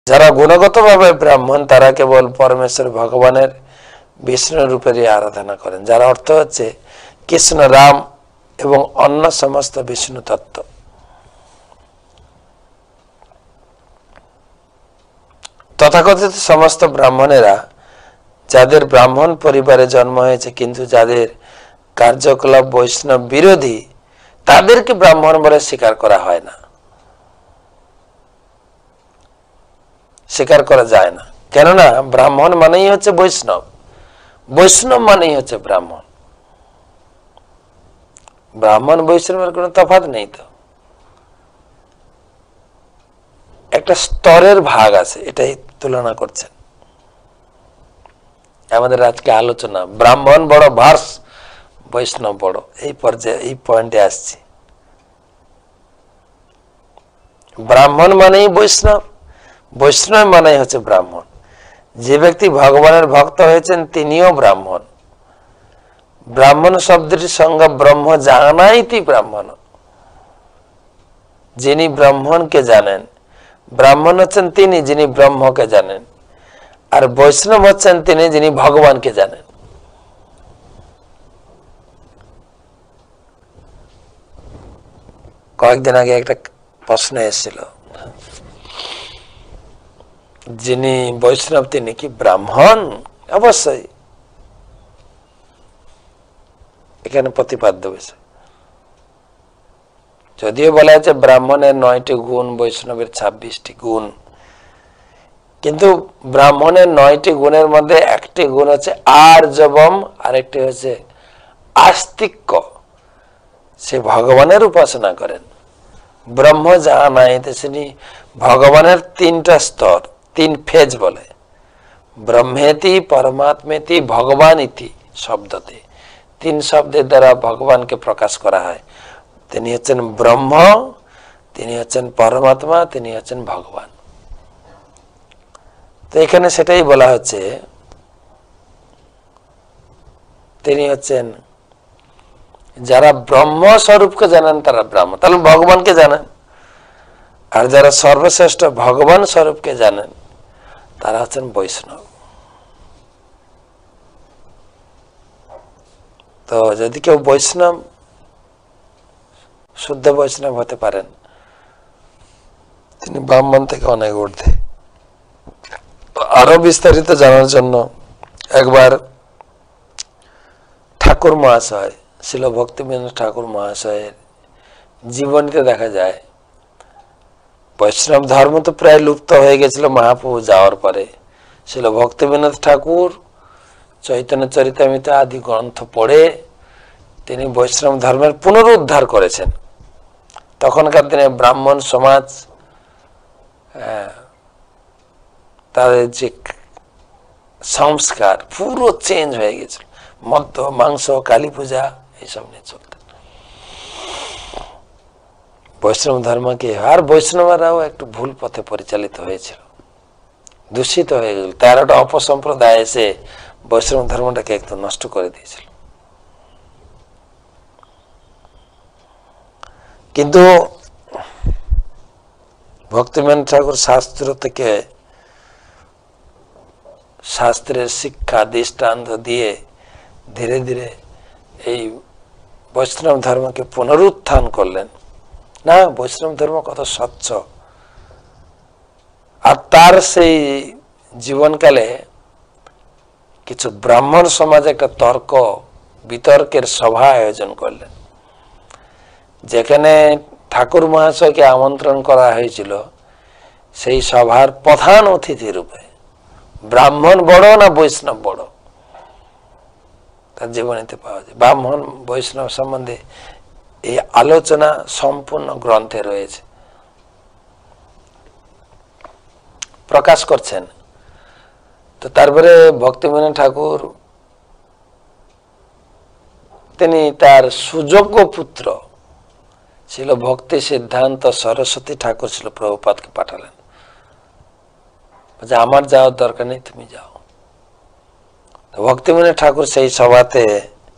যারা গুণগতভাবে ব্রাহ্মণ তারা কেবল পরমেশ্বর ভগবানের বিষ্ণু রূপেরই আরাধনা করেন, যার অর্থ হচ্ছে কৃষ্ণ, রাম এবং অন্য সমস্ত বিষ্ণু তত্ত্ব। তথাকথিত সমস্ত ব্রাহ্মণেরা যাদের ব্রাহ্মণ পরিবারে জন্ম হয়েছে কিন্তু যাদের কার্যকলাপ বৈষ্ণব বিরোধী, তাদেরকে ব্রাহ্মণ বলে স্বীকার করা হয় না, স্বীকার করা যায় না। কেননা ব্রাহ্মণ মানেই হচ্ছে বৈষ্ণব, বৈষ্ণব মানেই হচ্ছে ব্রাহ্মণ। ব্রাহ্মণ বৈষ্ণবের কোনো তফাৎ নেই, তো একটা স্তরের ভাগ আছে, এটাই তুলনা করছেন আমাদের আজকে আলোচনা। ব্রাহ্মণ বড় ভার্স বৈষ্ণব বড়, এই পর্যায়ে এই পয়েন্টে আসছি। ব্রাহ্মণ মানেই বৈষ্ণব, বৈষ্ণব মানেই হচ্ছে ব্রাহ্মণ। যে ব্যক্তি ভগবানের ভক্ত হয়েছেন তিনিও ব্রাহ্মণ। ব্রাহ্মণ শব্দটির সংজ্ঞা ব্রহ্ম জানাইতি ব্রাহ্মণ। যিনি ব্রাহ্মণকে জানেন, ব্রাহ্মণ হচ্ছেন তিনি যিনি ব্রহ্মকে জানেন, আর বৈষ্ণব হচ্ছেন তিনি যিনি ভগবানকে জানেন। কয়েকদিন আগে একটা প্রশ্ন এসেছিল, যিনি বৈষ্ণব তিনি কি ব্রাহ্মণ? অবশ্যই, এখানে প্রতিপাদ্য বিষয়। যদিও বলা হয়েছে ব্রাহ্মণের 9টি গুণ, বৈষ্ণবের 26টি গুণ, কিন্তু ব্রাহ্মণের 9টি গুণের মধ্যে একটি গুণ হচ্ছে আর্জবম, আরেকটি হচ্ছে আস্তিক্য। সে ভগবানের উপাসনা করেন। ব্রহ্ম যাহা নাইতে, তিনি ভগবানের 3টা স্তর, 3 ফেজ বলে। ব্রহ্মেতি, পরমাত্মেতি, ভগবান ইতি শব্দতে, 3 শব্দের দ্বারা ভগবানকে প্রকাশ করা হয়। তিনি হচ্ছেন ব্রহ্ম, তিনি হচ্ছেন পরমাত্মা, তিনি হচ্ছেন ভগবান। তো এখানে সেটাই বলা হচ্ছে, তিনি হচ্ছেন যারা ব্রহ্ম স্বরূপকে জানেন তারা ব্রাহ্মণ, তাহলে ভগবানকে জানেন। আর যারা সর্বশ্রেষ্ঠ ভগবান স্বরূপকে জানেন তারা হচ্ছেন বৈষ্ণব। তো যদি কেউ বৈষ্ণব, শুদ্ধ বৈষ্ণব হতে পারেন, তিনি ব্রাহ্মণ থেকে অনেক ঊর্ধ্বে। আরো বিস্তারিত জানার জন্য একবার ঠাকুর মহাশয়, শিল ভক্তিবিনোদ ঠাকুর মহাশয়ের জীবনীতে দেখা যায়, বৈষ্ণব ধর্ম তো প্রায় লুপ্ত হয়ে গেছিল মহাপ্রভু যাওয়ার পরে। শিল ভক্তিবিনোদ ঠাকুর চৈতন্য চরিতামৃত আদি গ্রন্থ পড়ে তিনি বৈষ্ণব ধর্মের পুনরুদ্ধার করেছেন। তখনকার দিনে ব্রাহ্মণ সমাজ, তাদের যে সংস্কার পুরো চেঞ্জ হয়ে গেছিল। মদ্য, মাংস, কালী পূজা এইসব নিয়ে চলতেন বৈষ্ণব ধর্মকে। আর বৈষ্ণবরাও একটু ভুল পথে পরিচালিত হয়েছিল, দূষিত হয়ে গেল। 13টা অপসম্প্রদায় এসে বৈষ্ণব ধর্মটাকে একদম নষ্ট করে দিয়েছিল। কিন্তু ভক্তিবিনোদ ঠাকুর শাস্ত্র থেকে, শাস্ত্রের শিক্ষা দৃষ্টান্ত দিয়ে ধীরে ধীরে এই বৈষ্ণব ধর্মকে পুনরুত্থান করলেন। না, বৈষ্ণব ধর্ম কত স্বচ্ছ। আর তার সেই জীবনকালে কিছু ব্রাহ্মণ সমাজ একটা তর্ক বিতর্কের সভা আয়োজন করলেন, যেখানে ঠাকুর মহাশয়কে আমন্ত্রণ করা হয়েছিল সেই সভার প্রধান অতিথি রূপে। ব্রাহ্মণ বড় না বৈষ্ণব বড়, তার জীবনীতে পাওয়া যায়। ব্রাহ্মণ বৈষ্ণব সম্বন্ধে এই আলোচনা সম্পূর্ণ গ্রন্থে রয়েছে, প্রকাশ করছেন। তো তারপরে ভক্তিবিনোদ ঠাকুর তিনি তার সুযোগ্য পুত্র ছিল ভক্তি সিদ্ধান্ত সরস্বতী ঠাকুর ছিল প্রভুপাদকে পাঠালেন, যে আমার যাওয়ার দরকার নেই, তুমি যাও। ভক্তিবিনোদ ঠাকুর সেই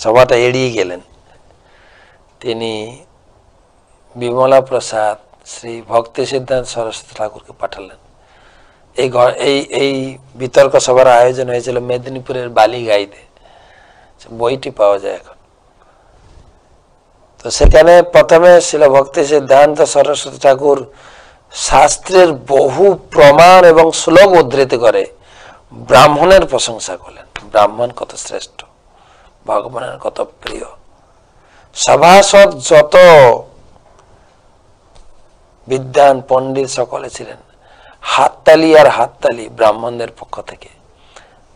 সভাটা এড়িয়ে গেলেন। তিনি বিমলা প্রসাদ শ্রী ভক্তি সিদ্ধান্ত সরস্বতী ঠাকুরকে পাঠালেন এই বিতর্ক সভার আয়োজন হয়েছিল মেদিনীপুরের বালিগাইতে, বইটি পাওয়া যায় এখন। তো সেখানে প্রথমে শিল ভক্তি সিদ্ধান্ত সরস্বতী ঠাকুর শাস্ত্রের বহু প্রমাণ এবং শ্লোক উদ্ধৃত করে ব্রাহ্মণের প্রশংসা করলেন। ব্রাহ্মণ কত শ্রেষ্ঠ, ভগবানের কত প্রিয়। সভাসদ যত বিদ্বান পণ্ডিত সকলে ছিলেন, হাততালি আর হাততালি ব্রাহ্মণদের পক্ষ থেকে।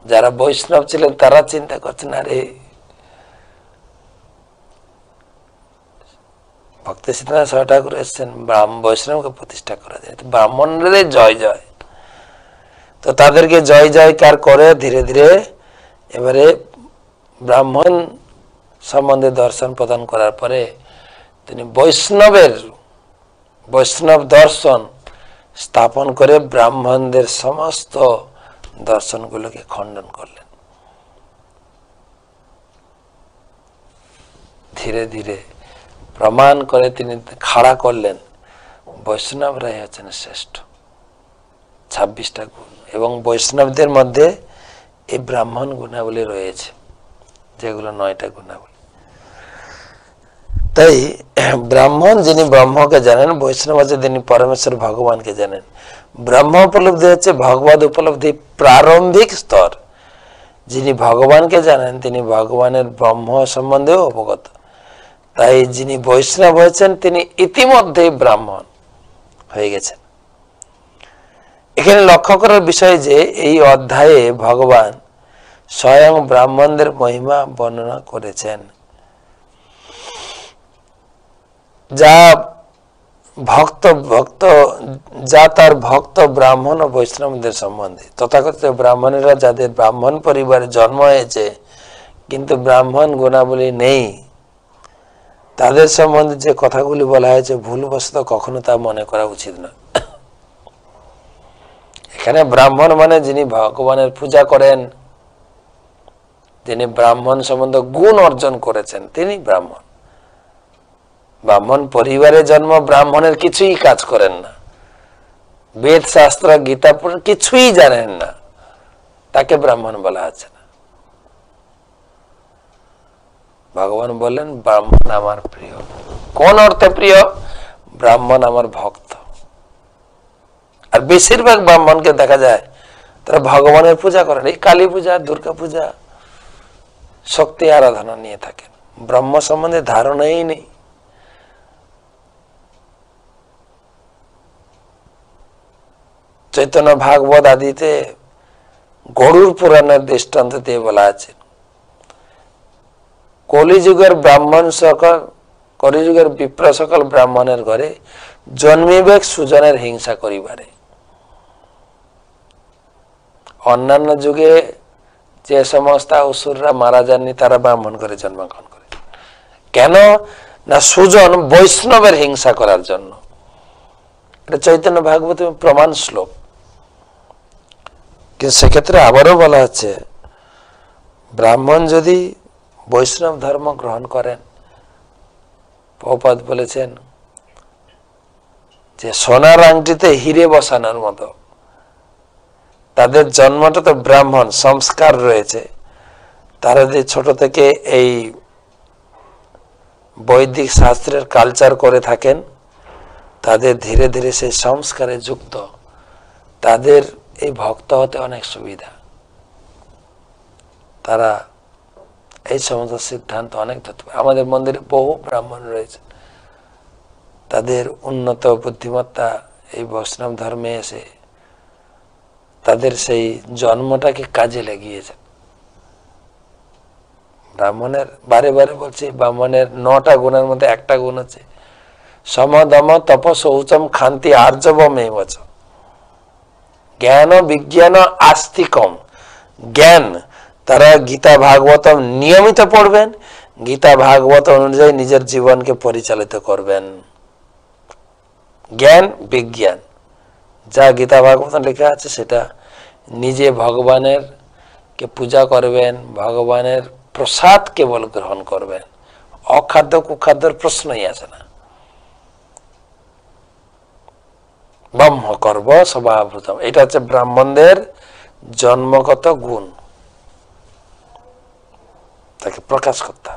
যারা বৈষ্ণব ছিলেন তারা চিন্তা করছেন, আরে ভক্তি সিদ্ধান্ত সরস্বতী ঠাকুর এসছেন, বৈষ্ণবকে প্রতিষ্ঠা করা যায়, ব্রাহ্মণদের জয় জয়। তো তাদেরকে জয় জয়কার করে ধীরে ধীরে এবারে ব্রাহ্মণ সম্বন্ধে দর্শন প্রদান করার পরে তিনি বৈষ্ণব দর্শন স্থাপন করে ব্রাহ্মণদের সমস্ত দর্শনগুলোকে খণ্ডন করলেন। ধীরে ধীরে প্রমাণ করে তিনি খাড়া করলেন বৈষ্ণবরাই হচ্ছেন শ্রেষ্ঠ। 26টা গুণ, এবং বৈষ্ণবদের মধ্যে এই ব্রাহ্মণ গুণাবলী রয়েছে, যেগুলো 9টা গুণাবলী। তাই ব্রাহ্মণ যিনি ব্রহ্মকে জানেন, বৈষ্ণব আছে যিনি পরমেশ্বর ভগবানকে জানেন। ব্রহ্ম উপলব্ধি হচ্ছে ভগবত উপলব্ধি প্রারম্ভিক স্তর। যিনি ভগবানকে জানেন তিনি ভগবানের ব্রহ্ম সম্বন্ধেও অবগত। তাই যিনি বৈষ্ণব হয়েছেন তিনি ইতিমধ্যেই ব্রাহ্মণ হয়ে গেছেন। এখানে লক্ষ্য করার বিষয় যে এই অধ্যায়ে ভগবান স্বয়ং ব্রাহ্মণদের মহিমা বর্ণনা করেছেন, যা তার ভক্ত ব্রাহ্মণ ও বৈষ্ণবদের সম্বন্ধে। তথাকথিত ব্রাহ্মণেরা যাদের ব্রাহ্মণ পরিবারে জন্ম হয়েছে কিন্তু ব্রাহ্মণ গুণাবলী নেই, তাদের সম্বন্ধে যে কথাগুলি বলা হয়েছে ভুলবশত কখনো তা মনে করা উচিত নয়। এখানে ব্রাহ্মণ মানে যিনি ভগবানের পূজা করেন, যিনি ব্রাহ্মণ সম্বন্ধে গুণ অর্জন করেছেন, তিনি ব্রাহ্মণ। ব্রাহ্মণ পরিবারে জন্ম ব্রাহ্মণের কিছুই কাজ করেন না, বেদ শাস্ত্র গীতা কিছুই জানেন না, তাকে ব্রাহ্মণ বলা আছে না। ভগবান বললেন ব্রাহ্মণ আমার প্রিয়। কোন অর্থে প্রিয়? ব্রাহ্মণ আমার ভক্ত। আর বেশিরভাগ ব্রাহ্মণকে দেখা যায় তারা ভগবানের পূজা করেন, এই কালী পূজা, দুর্গা পূজা, শক্তি আরাধনা নিয়ে থাকেন, ব্রহ্ম সম্বন্ধে ধারণাই নেই। চৈতন্য ভাগবত আদিতে গরুর পুরাণের দৃষ্টান্ত দিয়ে বলা আছে, কলিযুগের ব্রাহ্মণ সকল, কলিযুগের বিপ্র সকল ব্রাহ্মণের ঘরে জন্মিবে সুজনের হিংসা করিবারে। অন্যান্য যুগে যে সমস্ত অসুররা মারা যাননি তারা ব্রাহ্মণ করে জন্মগ্রহণ করে। কেন না? সুজন বৈষ্ণবের হিংসা করার জন্য। এটা চৈতন্য ভাগবত প্রমাণ শ্লোক। কিন্তু সেক্ষেত্রে আবারও বলা হচ্ছে ব্রাহ্মণ যদি বৈষ্ণব ধর্ম গ্রহণ করেন, প্রভুপাদ বলেছেন যে সোনার আংটিতে হিরে বসানোর মতো, তাদের জন্মটা তো ব্রাহ্মণ, সংস্কার রয়েছে। তারা যে ছোট থেকে এই বৈদিক শাস্ত্রের কালচার করে থাকেন, তাদের ধীরে ধীরে সেই সংস্কারে যুক্ত, তাদের এই ভক্ত হতে অনেক সুবিধা। তারা এই সমস্ত সিদ্ধান্ত অনেক ধরতে পারে। আমাদের মন্দিরে বহু ব্রাহ্মণ রয়েছে, তাদের উন্নত বুদ্ধিমত্তা এই বৈষ্ণব ধর্মে এসে তাদের সেই জন্মটাকে কাজে লাগিয়েছে। ব্রাহ্মণের, বারে বারে বলছি, ব্রাহ্মণের 9টা গুণের মধ্যে একটা গুণ আছে সমদম তপ শৌচম খান্তি আর্জবম এবচ। জ্ঞান বিজ্ঞান আস্তিকম। জ্ঞান, তারা গীতা ভাগবতম নিয়মিত পড়বেন, গীতা ভাগবত অনুযায়ী নিজের জীবনকে পরিচালিত করবেন। জ্ঞান বিজ্ঞান, যা গীতা ভাগবত লেখা আছে সেটা নিজে ভগবানের কে পূজা করবেন, ভগবানের প্রসাদ কেবল গ্রহণ করবেন, অখাদ্য কুখাদ্যের প্রশ্নই আসে না। ব্রহ্মকর্ম স্বভাবভূতম, এটা হচ্ছে ব্রাহ্মণদের জন্মগত গুণ, তাকে প্রকাশ করতে হবে।